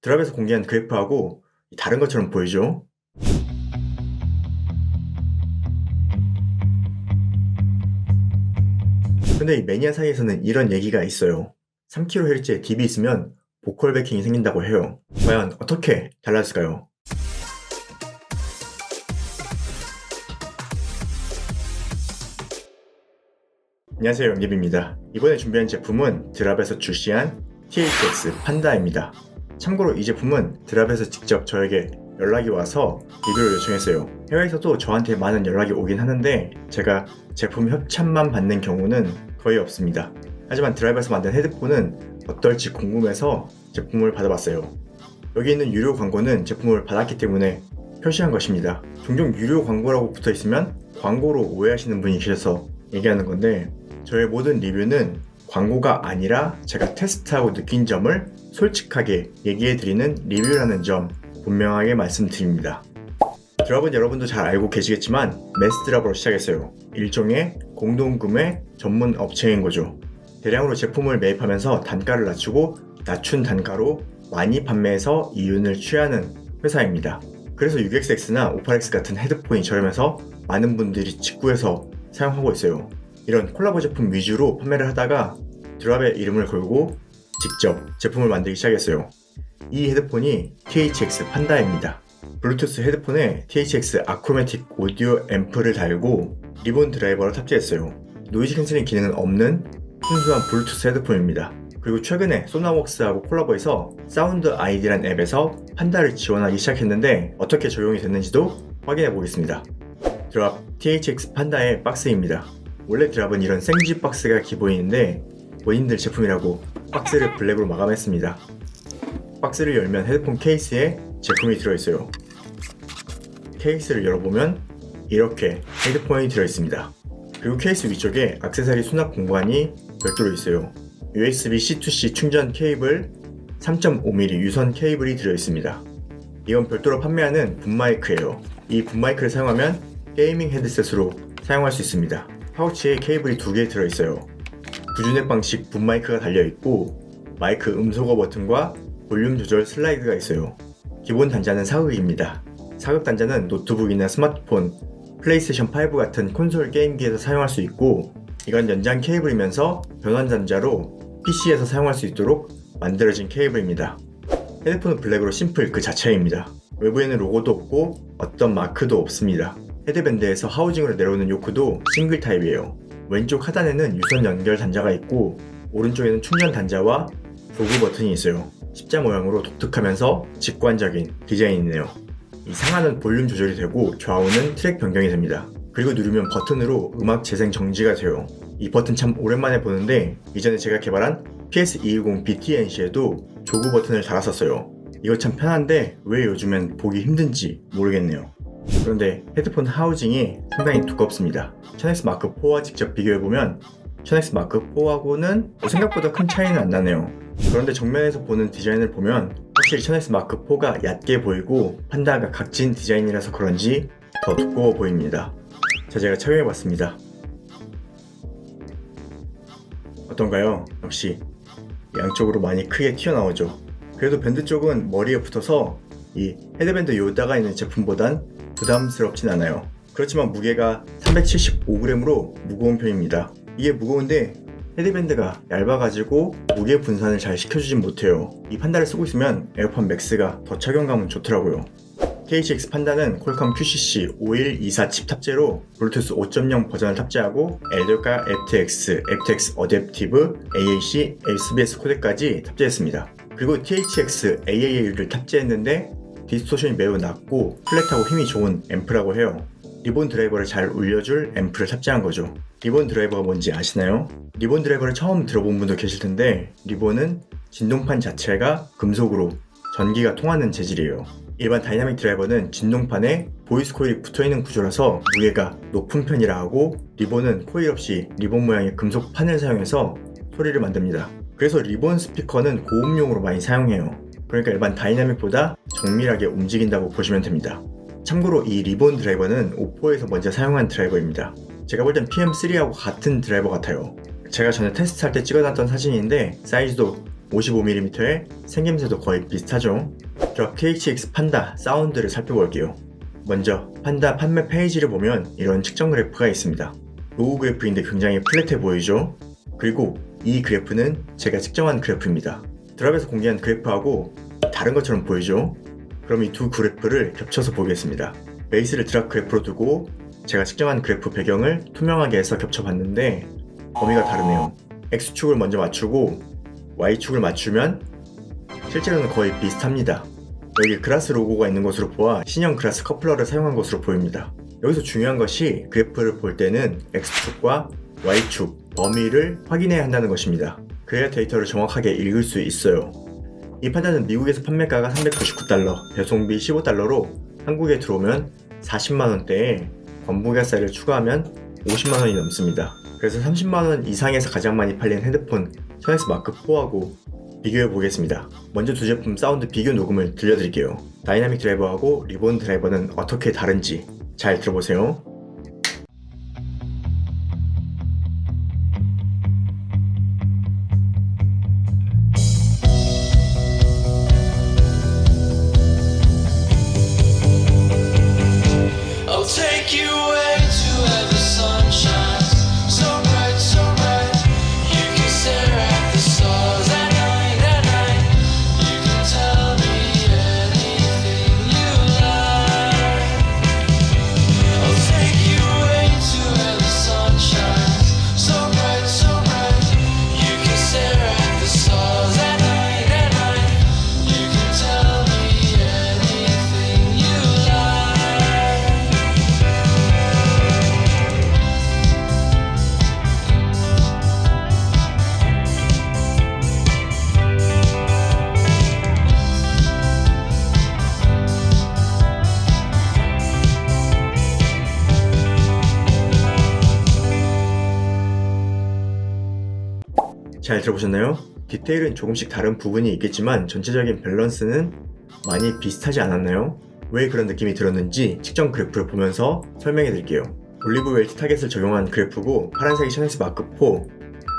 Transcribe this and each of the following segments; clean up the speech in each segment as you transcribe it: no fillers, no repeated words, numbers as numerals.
드랍에서 공개한 그래프하고 다른 것처럼 보이죠? 근데 이 매니아 사이에서는 이런 얘기가 있어요. 3kHz의 딥이 있으면 보컬 베킹이 생긴다고 해요. 과연 어떻게 달라질까요? 안녕하세요, 영립입니다. 이번에 준비한 제품은 드랍에서 출시한 THX 판다입니다. 참고로 이 제품은 드랍에서 직접 저에게 연락이 와서 리뷰를 요청했어요. 해외에서도 저한테 많은 연락이 오긴 하는데 제가 제품 협찬만 받는 경우는 거의 없습니다. 하지만 드랍에서 만든 헤드폰은 어떨지 궁금해서 제품을 받아봤어요. 여기 있는 유료 광고는 제품을 받았기 때문에 표시한 것입니다. 종종 유료 광고라고 붙어 있으면 광고로 오해하시는 분이 계셔서 얘기하는 건데, 저의 모든 리뷰는 광고가 아니라 제가 테스트하고 느낀 점을 솔직하게 얘기해드리는 리뷰라는 점 분명하게 말씀드립니다. 드랍은 여러분도 잘 알고 계시겠지만 매스 드랍으로 시작했어요. 일종의 공동구매 전문 업체인 거죠. 대량으로 제품을 매입하면서 단가를 낮추고 낮춘 단가로 많이 판매해서 이윤을 취하는 회사입니다. 그래서 6XX나 58X 같은 헤드폰이 저렴해서 많은 분들이 직구해서 사용하고 있어요. 이런 콜라보 제품 위주로 판매를 하다가 드랍의 이름을 걸고 직접 제품을 만들기 시작했어요. 이 헤드폰이 THX 판다입니다. 블루투스 헤드폰에 THX 아크로매틱 오디오 앰프를 달고 리본 드라이버를 탑재했어요. 노이즈 캔슬링 기능은 없는 순수한 블루투스 헤드폰입니다. 그리고 최근에 소나웍스하고 콜라보해서 사운드 아이디란 앱에서 판다를 지원하기 시작했는데 어떻게 적용이 됐는지도 확인해 보겠습니다. 드랍 THX 판다의 박스입니다. 원래 드랍은 이런 생지 박스가 기본인데 본인들 제품이라고 박스를 블랙으로 마감했습니다. 박스를 열면 헤드폰 케이스에 제품이 들어있어요. 케이스를 열어보면 이렇게 헤드폰이 들어있습니다. 그리고 케이스 위쪽에 액세서리 수납 공간이 별도로 있어요. USB C2C 충전 케이블, 3.5mm 유선 케이블이 들어있습니다. 이건 별도로 판매하는 붐마이크예요. 이 붐마이크를 사용하면 게이밍 헤드셋으로 사용할 수 있습니다. 파우치에 케이블이 2개 들어있어요. 구준액 방식 붐마이크가 달려있고 마이크 음소거 버튼과 볼륨 조절 슬라이드가 있어요. 기본 단자는 사극입니다. 사극 단자는 노트북이나 스마트폰, 플레이스테이션 5 같은 콘솔 게임기에서 사용할 수 있고, 이건 연장 케이블이면서 변환 단자로 PC에서 사용할 수 있도록 만들어진 케이블입니다. 헤드폰은 블랙으로 심플 그 자체입니다. 외부에는 로고도 없고 어떤 마크도 없습니다. 헤드밴드에서 하우징으로 내려오는 요크도 싱글 타입이에요. 왼쪽 하단에는 유선 연결 단자가 있고 오른쪽에는 충전 단자와 조그 버튼이 있어요. 십자 모양으로 독특하면서 직관적인 디자인이네요. 이 상하는 볼륨 조절이 되고 좌우는 트랙 변경이 됩니다. 그리고 누르면 버튼으로 음악 재생 정지가 돼요. 이 버튼 참 오랜만에 보는데 이전에 제가 개발한 PS210 BTNC에도 조그 버튼을 달았었어요. 이거 참 편한데 왜 요즘엔 보기 힘든지 모르겠네요. 그런데 헤드폰 하우징이 상당히 두껍습니다. 1000X 마크 4와 직접 비교해보면 1000X 마크 4하고는 생각보다 큰 차이는 안 나네요. 그런데 정면에서 보는 디자인을 보면 확실히 1000X 마크 4가 얕게 보이고 판다가 각진 디자인이라서 그런지 더 두꺼워 보입니다. 자, 제가 착용해봤습니다. 어떤가요? 역시 양쪽으로 많이 크게 튀어나오죠. 그래도 밴드 쪽은 머리에 붙어서 이 헤드밴드 요다가 있는 제품보단 부담스럽진 않아요. 그렇지만 무게가 375g으로 무거운 편입니다. 이게 무거운데 헤드밴드가 얇아가지고 무게 분산을 잘 시켜주진 못해요. 이 판다를 쓰고 있으면 에어팟 맥스가 더 착용감은 좋더라고요. THX 판다는 퀄컴 QCC 5124 칩 탑재로 블루투스 5.0 버전을 탑재하고 엘더가 aptX 어댑티브, AAC, SBS 코덱까지 탑재했습니다. 그리고 THX AAA를 탑재했는데 디스토션이 매우 낮고 플랫하고 힘이 좋은 앰프라고 해요. 리본 드라이버를 잘 울려줄 앰프를 탑재한 거죠. 리본 드라이버가 뭔지 아시나요? 리본 드라이버를 처음 들어본 분도 계실 텐데 리본은 진동판 자체가 금속으로 전기가 통하는 재질이에요. 일반 다이나믹 드라이버는 진동판에 보이스 코일이 붙어있는 구조라서 무게가 높은 편이라 하고, 리본은 코일 없이 리본 모양의 금속 판을 사용해서 소리를 만듭니다. 그래서 리본 스피커는 고음용으로 많이 사용해요. 그러니까 일반 다이나믹보다 정밀하게 움직인다고 보시면 됩니다. 참고로 이 리본 드라이버는 오포에서 먼저 사용한 드라이버입니다. 제가 볼 땐 PM3하고 같은 드라이버 같아요. 제가 전에 테스트할 때 찍어놨던 사진인데 사이즈도 55mm의 생김새도 거의 비슷하죠. 그럼 THX 판다 사운드를 살펴볼게요. 먼저 판다 판매 페이지를 보면 이런 측정 그래프가 있습니다. 로우 그래프인데 굉장히 플랫해 보이죠? 그리고 이 그래프는 제가 측정한 그래프입니다. 드랍에서 공개한 그래프하고 다른 것처럼 보이죠? 그럼 이 두 그래프를 겹쳐서 보겠습니다. 베이스를 드랍 그래프로 두고 제가 측정한 그래프 배경을 투명하게 해서 겹쳐봤는데 범위가 다르네요. X축을 먼저 맞추고 Y축을 맞추면 실제로는 거의 비슷합니다. 여기 그라스 로고가 있는 것으로 보아 신형 그라스 커플러를 사용한 것으로 보입니다. 여기서 중요한 것이 그래프를 볼 때는 X축과 Y축 범위를 확인해야 한다는 것입니다. 그래야 데이터를 정확하게 읽을 수 있어요. 이 판다는 미국에서 판매가가 $399, 배송비 $15로 한국에 들어오면 40만원대에 관부가세를 추가하면 50만원이 넘습니다. 그래서 30만원 이상에서 가장 많이 팔린 헤드폰 천엑스 마크 4하고 비교해 보겠습니다. 먼저 두 제품 사운드 비교 녹음을 들려드릴게요. 다이나믹 드라이버하고 리본 드라이버는 어떻게 다른지 잘 들어보세요. I'll take you away to where the sun shines so bright, so bright. You can stare at the stars at night. You can tell me anything you like. I'll take you away to where the sun shines so bright, so bright. You can stare at the stars at night. You can tell me anything you like. 잘 들어보셨나요? 디테일은 조금씩 다른 부분이 있겠지만 전체적인 밸런스는 많이 비슷하지 않았나요? 왜 그런 느낌이 들었는지 측정 그래프를 보면서 설명해 드릴게요. 올리브 웰트 타겟을 적용한 그래프고 파란색이 천엑스 마크 4,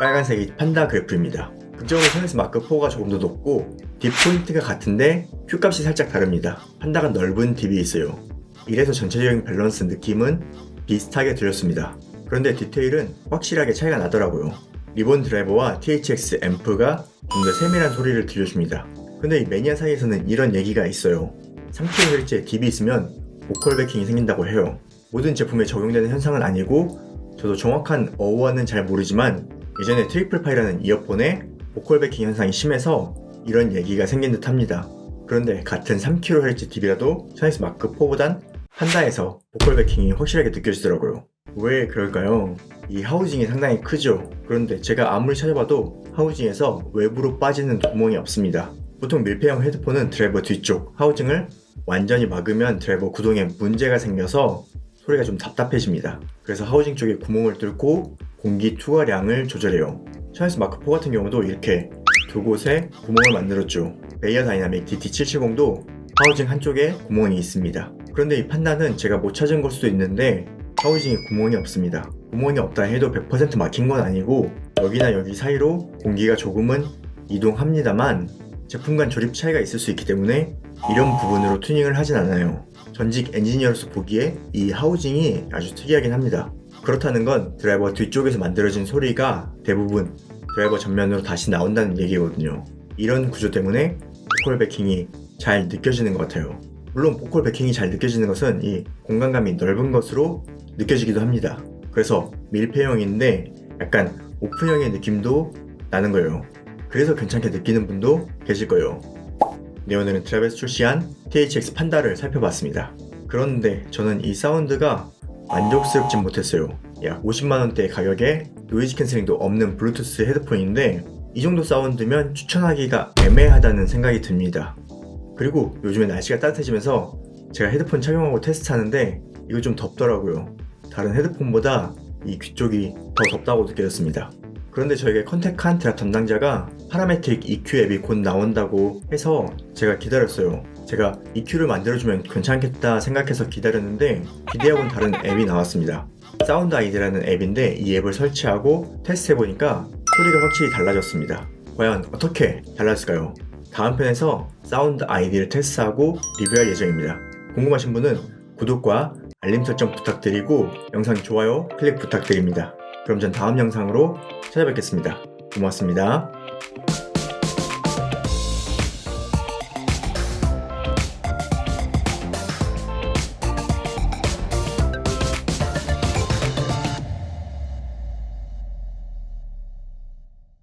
빨간색이 판다 그래프입니다. 극적으로 천엑스 마크 4가 조금 더 높고 딥 포인트가 같은데 큐 값이 살짝 다릅니다. 판다가 넓은 딥이 있어요. 이래서 전체적인 밸런스 느낌은 비슷하게 들렸습니다. 그런데 디테일은 확실하게 차이가 나더라고요. 리본 드라이버와 THX 앰프가 좀 더 세밀한 소리를 들려줍니다. 근데 이 매니아 사이에서는 이런 얘기가 있어요. 3kHz의 딥이 있으면 보컬 베킹이 생긴다고 해요. 모든 제품에 적용되는 현상은 아니고 저도 정확한 어원은 잘 모르지만 예전에 트리플 파이라는 이어폰에 보컬 베킹 현상이 심해서 이런 얘기가 생긴 듯 합니다. 그런데 같은 3kHz 딥이라도 천엑스 마크 4보단 판다에서 보컬 베킹이 확실하게 느껴지더라고요. 왜 그럴까요? 이 하우징이 상당히 크죠. 그런데 제가 아무리 찾아봐도 하우징에서 외부로 빠지는 구멍이 없습니다. 보통 밀폐형 헤드폰은 드라이버 뒤쪽 하우징을 완전히 막으면 드라이버 구동에 문제가 생겨서 소리가 좀 답답해집니다. 그래서 하우징 쪽에 구멍을 뚫고 공기 투하량을 조절해요. 천엑스 마크 4 같은 경우도 이렇게 두 곳에 구멍을 만들었죠. 베이어 다이나믹 DT770도 하우징 한쪽에 구멍이 있습니다. 그런데 이 판다는 제가 못 찾은 걸 수도 있는데 하우징에 구멍이 없습니다. 구멍이 없다 해도 100% 막힌 건 아니고 여기나 여기 사이로 공기가 조금은 이동합니다만 제품 간 조립 차이가 있을 수 있기 때문에 이런 부분으로 튜닝을 하진 않아요. 전직 엔지니어로서 보기에 이 하우징이 아주 특이하긴 합니다. 그렇다는 건 드라이버 뒤쪽에서 만들어진 소리가 대부분 드라이버 전면으로 다시 나온다는 얘기거든요. 이런 구조 때문에 보컬 베킹이 잘 느껴지는 것 같아요. 물론 보컬 베킹이 잘 느껴지는 것은 이 공간감이 넓은 것으로 느껴지기도 합니다. 그래서 밀폐형인데 약간 오픈형의 느낌도 나는 거예요. 그래서 괜찮게 느끼는 분도 계실 거예요. 네, 오늘은 드랍에서 출시한 THX 판다를 살펴봤습니다. 그런데 저는 이 사운드가 만족스럽진 못했어요. 약 50만원대 가격에 노이즈 캔슬링도 없는 블루투스 헤드폰인데 이 정도 사운드면 추천하기가 애매하다는 생각이 듭니다. 그리고 요즘에 날씨가 따뜻해지면서 제가 헤드폰 착용하고 테스트하는데 이거 좀 덥더라고요. 다른 헤드폰보다 이 귀 쪽이 더 덥다고 느껴졌습니다. 그런데 저에게 컨택한 드랍 담당자가 파라메틱 EQ 앱이 곧 나온다고 해서 제가 기다렸어요. 제가 EQ를 만들어주면 괜찮겠다 생각해서 기다렸는데 기대하고는 다른 앱이 나왔습니다. 사운드 아이디라는 앱인데 이 앱을 설치하고 테스트해보니까 소리가 확실히 달라졌습니다. 과연 어떻게 달랐을까요? 다음 편에서 사운드 아이디를 테스트하고 리뷰할 예정입니다. 궁금하신 분은 구독과 알림 설정 부탁드리고 영상 좋아요 클릭 부탁드립니다. 그럼 전 다음 영상으로 찾아뵙겠습니다. 고맙습니다.